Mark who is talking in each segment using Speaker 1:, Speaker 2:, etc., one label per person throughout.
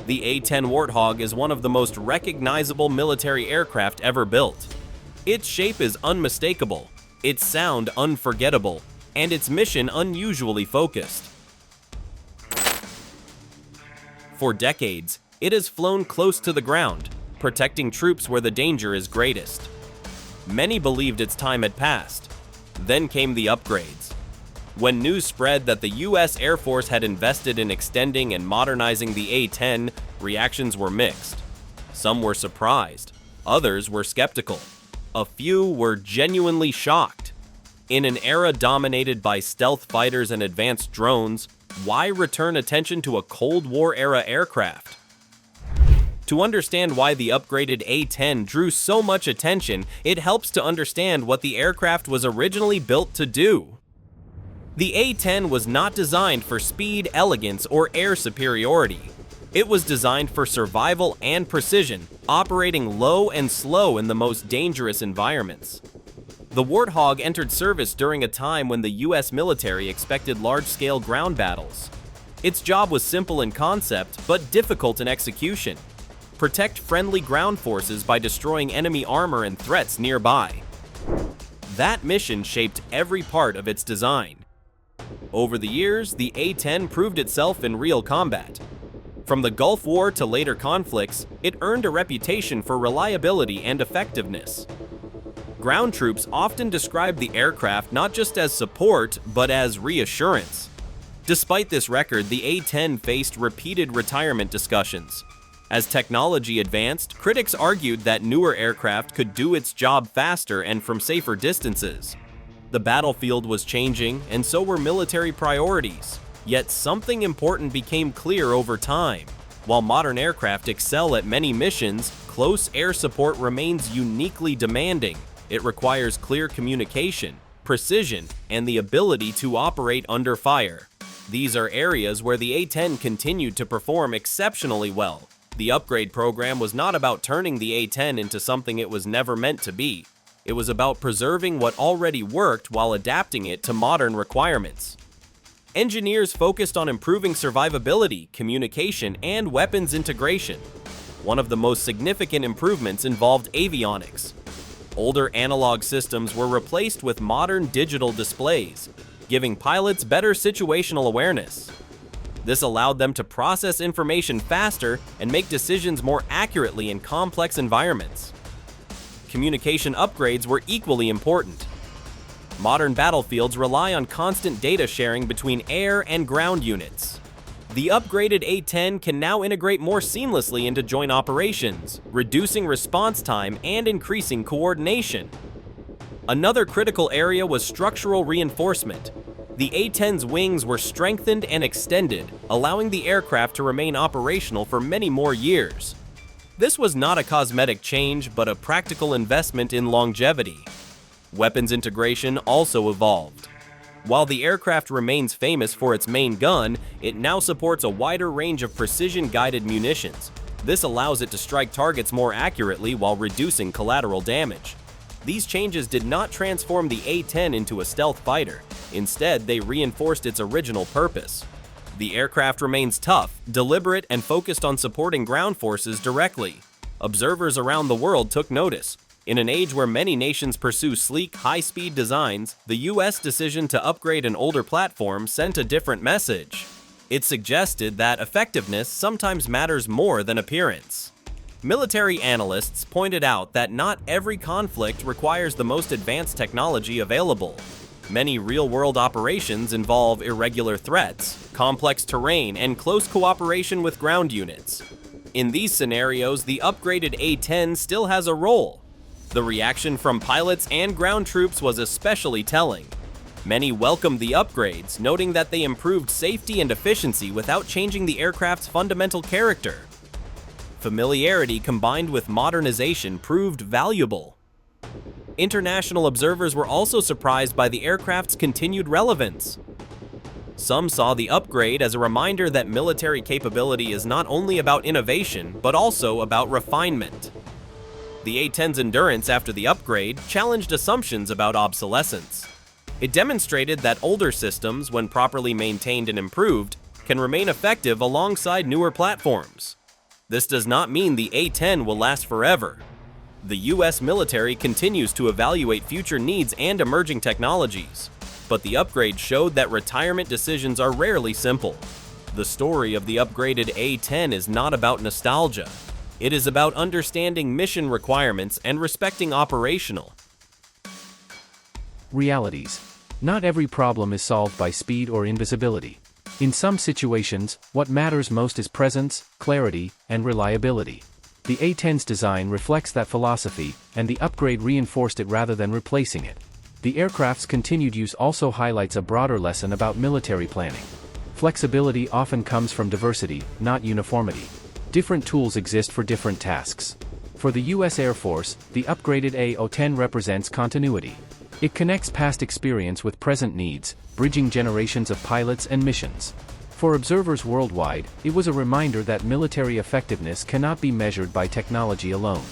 Speaker 1: The A-10 Warthog is one of the most recognizable military aircraft ever built. Its shape is unmistakable, its sound unforgettable, and its mission unusually focused. For decades, it has flown close to the ground, protecting troops where the danger is greatest. Many believed its time had passed. Then came the upgrades. When news spread that the US Air Force had invested in extending and modernizing the A-10, reactions were mixed. Some were surprised, others were skeptical. A few were genuinely shocked. In an era dominated by stealth fighters and advanced drones, why return attention to a Cold War-era aircraft? To understand why the upgraded A-10 drew so much attention, it helps to understand what the aircraft was originally built to do. The A-10 was not designed for speed, elegance, or air superiority. It was designed for survival and precision, operating low and slow in the most dangerous environments. The Warthog entered service during a time when the US military expected large-scale ground battles. Its job was simple in concept, but difficult in execution. Protect friendly ground forces by destroying enemy armor and threats nearby. That mission shaped every part of its design. Over the years, the A-10 proved itself in real combat. From the Gulf War to later conflicts, it earned a reputation for reliability and effectiveness. Ground troops often described the aircraft not just as support, but as reassurance. Despite this record, the A-10 faced repeated retirement discussions. As technology advanced, critics argued that newer aircraft could do its job faster and from safer distances. The battlefield was changing, and so were military priorities. Yet something important became clear over time. While modern aircraft excel at many missions, close air support remains uniquely demanding. It requires clear communication, precision, and the ability to operate under fire. These are areas where the A-10 continued to perform exceptionally well. The upgrade program was not about turning the A-10 into something it was never meant to be. It was about preserving what already worked while adapting it to modern requirements. Engineers focused on improving survivability, communication, and weapons integration. One of the most significant improvements involved avionics. Older analog systems were replaced with modern digital displays, giving pilots better situational awareness. This allowed them to process information faster and make decisions more accurately in complex environments. Communication upgrades were equally important. Modern battlefields rely on constant data sharing between air and ground units. The upgraded A-10 can now integrate more seamlessly into joint operations, reducing response time and increasing coordination. Another critical area was structural reinforcement. The A-10's wings were strengthened and extended, allowing the aircraft to remain operational for many more years. This was not a cosmetic change, but a practical investment in longevity. Weapons integration also evolved. While the aircraft remains famous for its main gun, it now supports a wider range of precision-guided munitions. This allows it to strike targets more accurately while reducing collateral damage. These changes did not transform the A-10 into a stealth fighter. Instead, they reinforced its original purpose. The aircraft remains tough, deliberate, and focused on supporting ground forces directly. Observers around the world took notice. In an age where many nations pursue sleek, high-speed designs, the US decision to upgrade an older platform sent a different message. It suggested that effectiveness sometimes matters more than appearance. Military analysts pointed out that not every conflict requires the most advanced technology available. Many real-world operations involve irregular threats, complex terrain, and close cooperation with ground units. In these scenarios, the upgraded A-10 still has a role. The reaction from pilots and ground troops was especially telling. Many welcomed the upgrades, noting that they improved safety and efficiency without changing the aircraft's fundamental character. Familiarity combined with modernization proved valuable. International observers were also surprised by the aircraft's continued relevance. Some saw the upgrade as a reminder that military capability is not only about innovation, but also about refinement. The A-10's endurance after the upgrade challenged assumptions about obsolescence. It demonstrated that older systems, when properly maintained and improved, can remain effective alongside newer platforms. This does not mean the A-10 will last forever. The US military continues to evaluate future needs and emerging technologies, but the upgrade showed that retirement decisions are rarely simple. The story of the upgraded A-10 is not about nostalgia. It is about understanding mission requirements and respecting operational
Speaker 2: realities. Not every problem is solved by speed or invisibility. In some situations, what matters most is presence, clarity, and reliability. The A-10's design reflects that philosophy, and the upgrade reinforced it rather than replacing it. The aircraft's continued use also highlights a broader lesson about military planning. Flexibility often comes from diversity, not uniformity. Different tools exist for different tasks. For the US Air Force, the upgraded A-10 represents continuity. It connects past experience with present needs, bridging generations of pilots and missions. For observers worldwide, it was a reminder that military effectiveness cannot be measured by technology alone.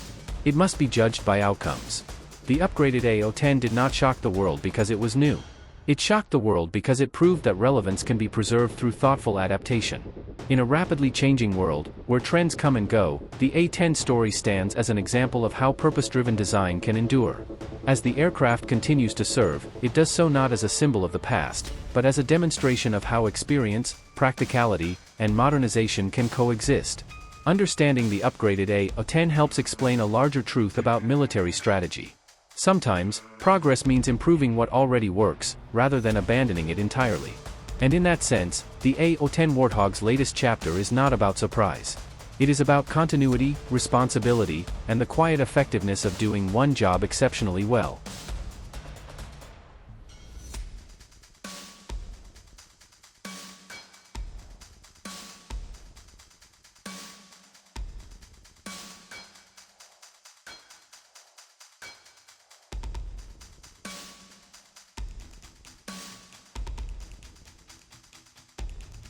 Speaker 2: It must be judged by outcomes. The upgraded A-10 did not shock the world because it was new. It shocked the world because it proved that relevance can be preserved through thoughtful adaptation. In a rapidly changing world, where trends come and go, the A-10 story stands as an example of how purpose-driven design can endure. As the aircraft continues to serve, it does so not as a symbol of the past, but as a demonstration of how experience, practicality, and modernization can coexist. Understanding the upgraded A-10 helps explain a larger truth about military strategy. Sometimes, progress means improving what already works, rather than abandoning it entirely. And in that sense, the A-10 Warthog's latest chapter is not about surprise. It is about continuity, responsibility, and the quiet effectiveness of doing one job exceptionally well.